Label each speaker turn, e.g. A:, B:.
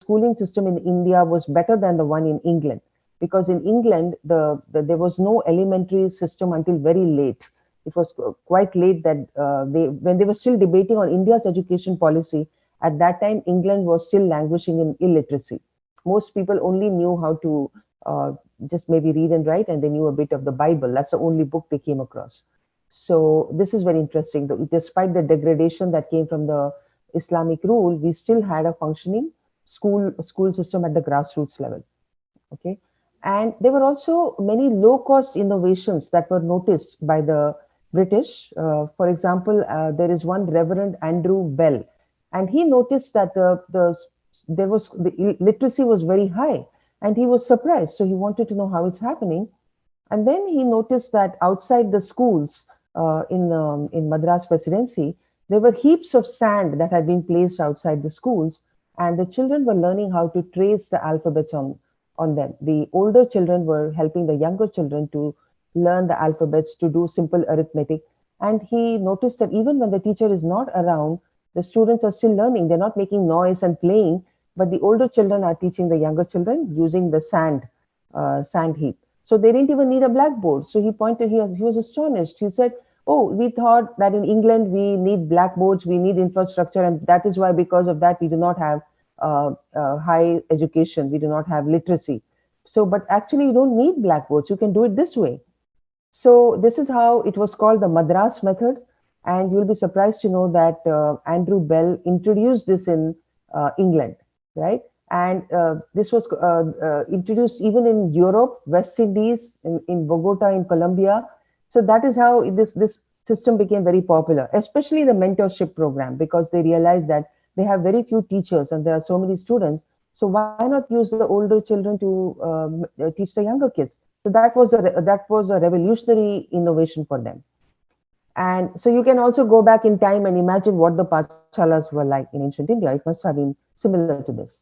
A: schooling system in India was better than the one in England, because in England there was no elementary system until very late. It was quite late that when they were still debating on India's education policy. At that time, England was still languishing in illiteracy. Most people only knew how to just maybe read and write, and they knew a bit of the Bible. That's the only book they came across. So this is very interesting. Despite the degradation that came from the Islamic rule, we still had a functioning school system at the grassroots level. Okay, and there were also many low-cost innovations that were noticed by the British. For example, there is one Reverend Andrew Bell, and he noticed that the literacy was very high, and he was surprised. So he wanted to know how it's happening, and then he noticed that outside the schools in Madras Presidency, there were heaps of sand that had been placed outside the schools, and the children were learning how to trace the alphabets on them. The older children were helping the younger children to learn the alphabets, to do simple arithmetic. And he noticed that even when the teacher is not around, the students are still learning. They're not making noise and playing, but the older children are teaching the younger children using the sand heap. So they didn't even need a blackboard. So he was astonished. He said, "Oh, we thought that in England we need blackboards, we need infrastructure, and that is why, because of that, we do not have high education, we do not have literacy. So, but actually, you don't need blackboards. You can do it this way." So this is how it was called, the Madras method. And you'll be surprised to know that Andrew Bell introduced this in England, right? And this was introduced even in Europe, West Indies, in Bogota, in Colombia. So that is how this system became very popular, especially the mentorship program, because they realized that they have very few teachers and there are so many students. So why not use the older children to teach the younger kids? So that was a revolutionary innovation for them. And so you can also go back in time and imagine what the Pathshalas were like in ancient India. It must have been similar to this.